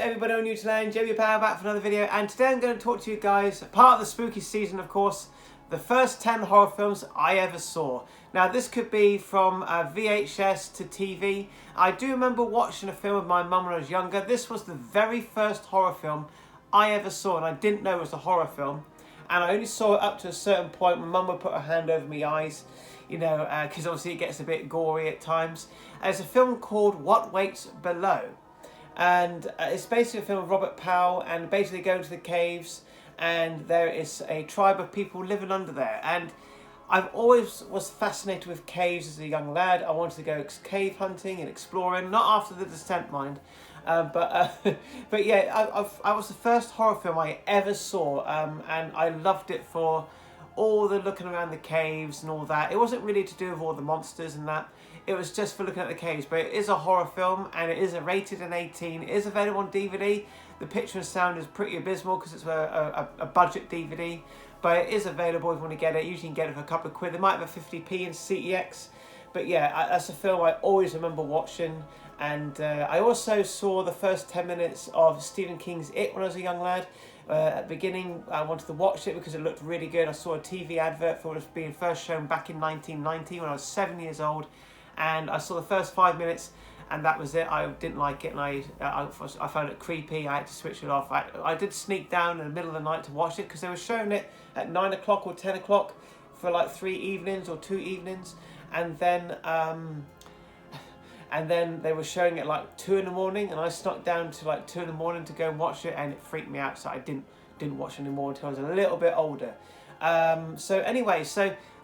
everybody on Newtown, Jamie Power back for another video, and today I'm going to talk to you guys, part of the spooky season of course, the first 10 horror films I ever saw. Now this could be from VHS to TV. I do remember watching a film with my mum when I was younger. This was the very first horror film I ever saw, and I didn't know it was a horror film. And I only saw it up to a certain point. My mum would put her hand over my eyes, you know, because obviously it gets a bit gory at times. And it's a film called What Waits Below. And it's basically a film of Robert Powell, and basically go into the caves, and there is a tribe of people living under there. And I've always was fascinated with caves as a young lad. I wanted to go cave hunting and exploring, not after The Descent, mind. But yeah, I was the first horror film I ever saw, and I loved it for all the looking around the caves and all that. It wasn't really to do with all the monsters and that. It was just for looking at the caves, but it is a horror film, and it is rated an 18. It is available on DVD. The picture and sound is pretty abysmal because it's a budget DVD, but it is available if you want to get it. You can get it for a couple of quid. They might have a 50p in CEX, but yeah, that's a film I always remember watching. And I also saw the first 10 minutes of Stephen King's It when I was a young lad. At the beginning, I wanted to watch it because it looked really good. I saw a TV advert for it was being first shown back in 1990 when I was 7 years old. And I saw the first 5 minutes, and that was it. I didn't like it, and I found it creepy. I had to switch it off. I did sneak down in the middle of the night to watch it because they were showing it at 9 o'clock or 10 o'clock for like 3 evenings or 2 evenings. And then they were showing it like 2 in the morning, and I snuck down to like 2 in the morning to go and watch it, and it freaked me out, so I didn't watch it anymore until I was a little bit older. So anyway,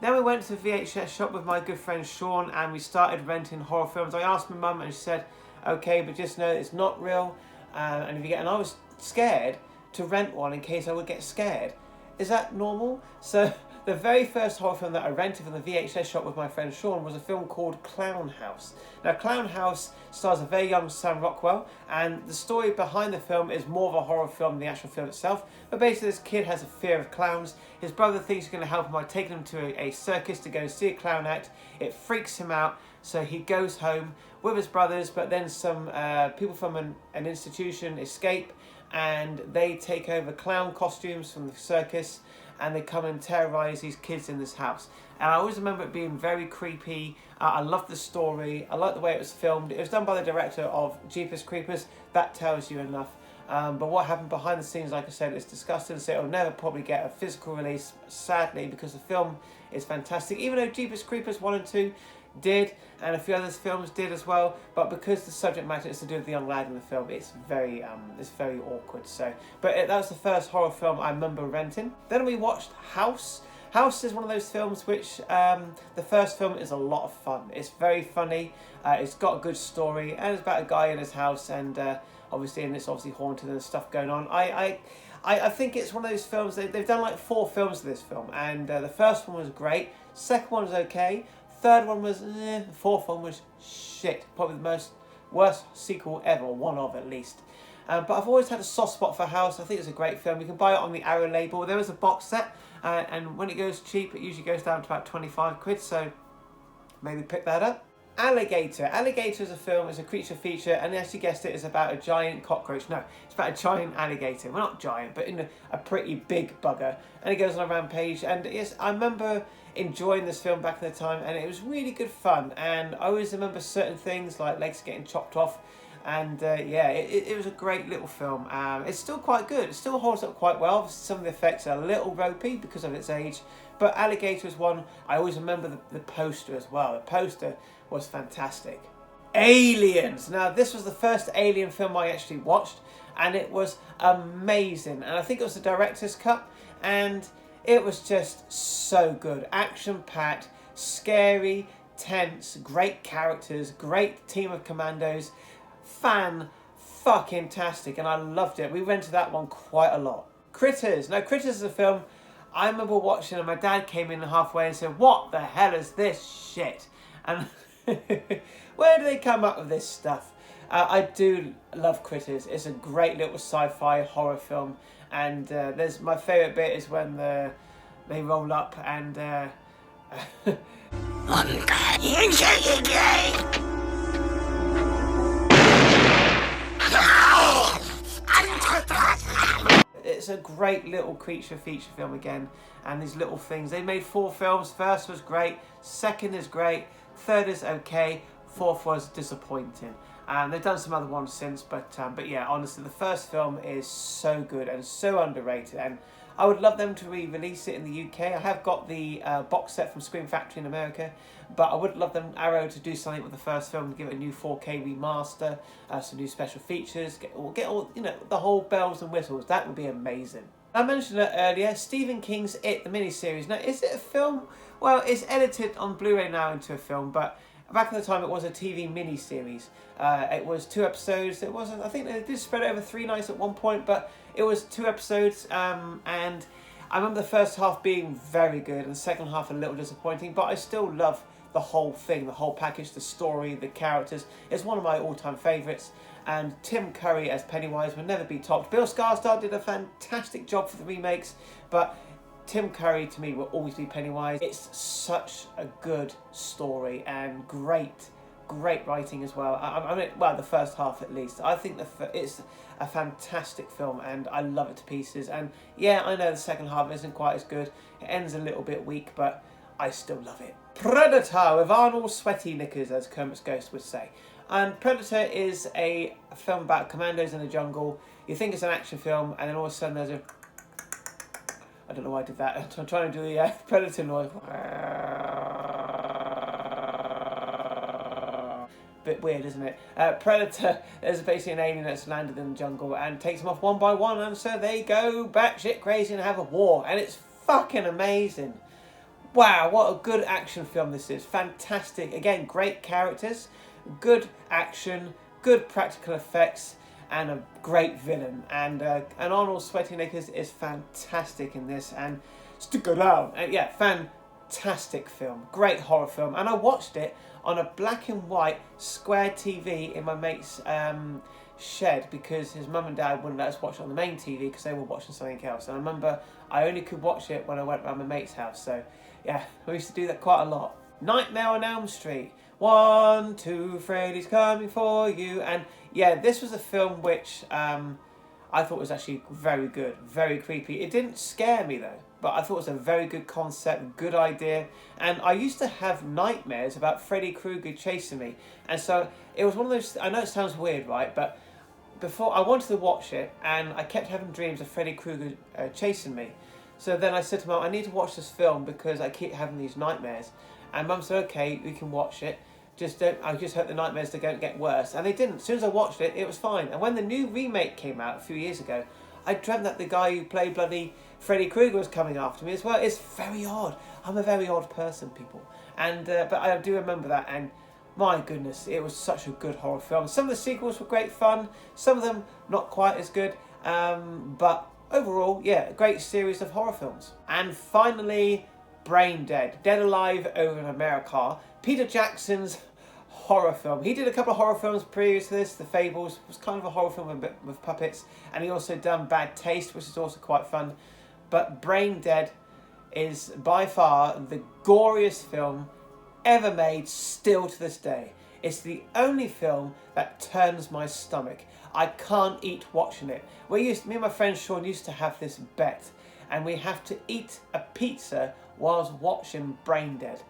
then we went to the VHS shop with my good friend Sean, and we started renting horror films. I asked my mum, and she said, okay, but just know it's not real, and I was scared to rent one in case I would get scared. Is that normal? So the very first horror film that I rented from the VHS shop with my friend Sean was a film called Clown House. Now, Clown House stars a very young Sam Rockwell, and the story behind the film is more of a horror film than the actual film itself. But basically, this kid has a fear of clowns. His brother thinks he's going to help him by taking him to a circus to go and see a clown act. It freaks him out, so he goes home with his brothers, but then some people from an institution escape, and they take over clown costumes from the circus, and they come and terrorise these kids in this house. And I always remember it being very creepy. I loved the story. I liked the way it was filmed. It was done by the director of Jeepers Creepers. That tells you enough. But what happened behind the scenes, like I said, is disgusting. So it'll never probably get a physical release, sadly, because the film is fantastic. Even though Jeepers Creepers 1 and 2 did, and a few other films did as well, but because the subject matter is to do with the young lad in the film, it's very awkward. So, but that was the first horror film I remember renting. Then we watched House. House is one of those films which the first film is a lot of fun. It's very funny. It's got a good story, and it's about a guy in his house, and it's obviously haunted and stuff going on. I think it's one of those films. They've done like 4 films of this film, and the first one was great. Second one was okay. Third one was the fourth one was shit. Probably the worst sequel ever, one of at least. But I've always had a soft spot for House. I think it's a great film. You can buy it on the Arrow label. There is a box set, and when it goes cheap, it usually goes down to about 25 quid. So maybe pick that up. Alligator. Alligator is a film, it's a creature feature, and as you guessed it, it's about a giant cockroach. No, it's about a giant alligator. Well, not giant, but in a pretty big bugger. And it goes on a rampage. And yes, I remember enjoying this film back in the time, and it was really good fun. And I always remember certain things like legs getting chopped off. And yeah, it was a great little film. It's still quite good. It still holds up quite well. Some of the effects are a little ropey because of its age. But Alligator is one, I always remember the poster as well. The poster was fantastic. Aliens. Now, this was the first Alien film I actually watched, and it was amazing. And I think it was the director's cut, and it was just so good. Action-packed, scary, tense, great characters, great team of commandos. Fan-fucking-tastic, and I loved it. We rented that one quite a lot. Critters. Now, Critters is a film I remember watching, and my dad came in halfway and said, "What the hell is this shit?" And where do they come up with this stuff? I do love Critters. It's a great little sci-fi horror film, and there's my favourite bit is when they roll up and it's a great little creature feature film again, and these little things. They made 4 films. First was great, second is great, third is okay, fourth was disappointing. And they've done some other ones since, but yeah, honestly, the first film is so good and so underrated, and I would love them to re-release it in the UK. I have got the box set from Scream Factory in America, but I would love them, Arrow, to do something with the first film, to give it a new 4K remaster, some new special features, get all, you know, the whole bells and whistles. That would be amazing. I mentioned it earlier, Stephen King's It, the miniseries. Now, is it a film? Well, it's edited on Blu-ray now into a film, but back at the time it was a TV miniseries. It was 2 episodes. It wasn't, I think they did spread it over 3 nights at one point, but it was 2 episodes, and I remember the first half being very good and the second half a little disappointing, but I still love the whole thing, the whole package, the story, the characters. It's one of my all-time favourites, and Tim Curry as Pennywise will never be topped. Bill Skarsgård did a fantastic job for the remakes, but Tim Curry to me will always be Pennywise. It's such a good story and great writing as well. I mean, well, the first half at least. I think it's a fantastic film and I love it to pieces. And yeah, I know the second half isn't quite as good. It ends a little bit weak, but I still love it. Predator with Arnold Sweaty Knickers, as Kermit's Ghost would say. And Predator is a film about commandos in the jungle. You think it's an action film, and then all of a sudden there's a... I don't know why I did that. I'm trying to do the Predator noise. Bit weird, isn't it? Predator, there's basically an alien that's landed in the jungle and takes them off one by one, and so they go batshit crazy and have a war, and it's fucking amazing. Wow, what a good action film this is. Fantastic. Again, great characters, good action, good practical effects, and a great villain. And Arnold Schwarzenegger is fantastic in this, and stick around. And yeah, fantastic film. Great horror film. And I watched it on a black and white square TV in my mate's shed, because his mum and dad wouldn't let us watch it on the main TV because they were watching something else. And I remember I only could watch it when I went around my mate's house. So yeah, we used to do that quite a lot. Nightmare on Elm Street. 1, 2, Freddy's coming for you. And yeah, this was a film which I thought was actually very good, very creepy. It didn't scare me though, but I thought it was a very good concept, good idea. And I used to have nightmares about Freddy Krueger chasing me. And so it was one of those, I know it sounds weird, right? But before I wanted to watch it, and I kept having dreams of Freddy Krueger chasing me. So then I said to Mum, I need to watch this film because I keep having these nightmares. And Mum said, okay, we can watch it. I just hope the nightmares don't get worse. And they didn't. As soon as I watched it, it was fine. And when the new remake came out a few years ago, I dreamt that the guy who played bloody Freddy Krueger was coming after me as well. It's very odd. I'm a very odd person, people. And but I do remember that, and my goodness, it was such a good horror film. Some of the sequels were great fun. Some of them not quite as good. But overall, yeah, a great series of horror films. And finally, Brain Dead. Dead Alive Over in America. Peter Jackson's horror film. He did a couple of horror films previous to this. The Fables was kind of a horror film with puppets. And he also done Bad Taste, which is also quite fun. But Brain Dead is by far the goriest film ever made, still to this day. It's the only film that turns my stomach. I can't eat watching it. Me and my friend Sean used to have this bet, and we have to eat a pizza whilst watching Brain Dead.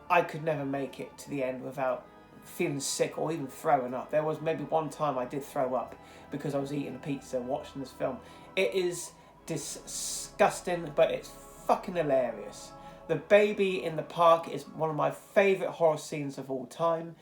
I could never make it to the end without feeling sick or even throwing up. There was maybe one time I did throw up because I was eating a pizza watching this film. It is disgusting, but it's fucking hilarious. The baby in the park is one of my favourite horror scenes of all time.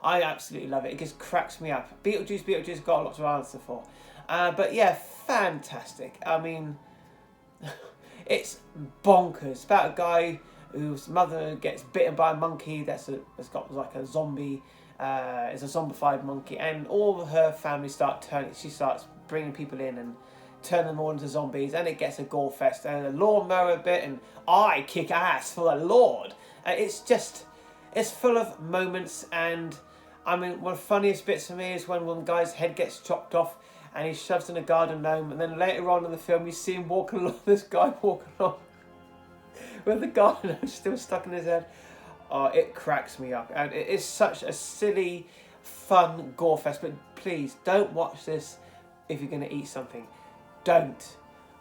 I absolutely love it. It just cracks me up. Beetlejuice got a lot to answer for. But yeah, fantastic. I mean, it's bonkers. It's about a guy whose mother gets bitten by a monkey that's got like a zombie, is a zombified monkey, and all of her family she starts bringing people in and turning them all into zombies, and it gets a gore fest and a lawnmower bit, and I kick ass for the Lord. It's full of moments, and I mean, one of the funniest bits for me is when one guy's head gets chopped off and he's shoved in a garden gnome, and then later on in the film you see him walking along, this guy walking along with the garden gnome still stuck in his head. Oh, it cracks me up, and it is such a silly, fun gore fest. But please don't watch this if you're going to eat something. Don't.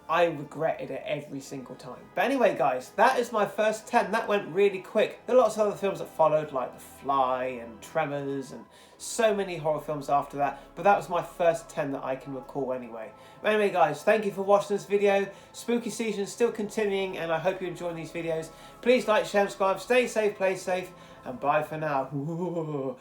I regretted it every single time. But anyway, guys, that is my first 10. That went really quick. There are lots of other films that followed, like The Fly and Tremors and so many horror films after that. But that was my first 10 that I can recall anyway. But anyway, guys, thank you for watching this video. Spooky season is still continuing, and I hope you're enjoying these videos. Please like, share, and subscribe. Stay safe, play safe, and bye for now.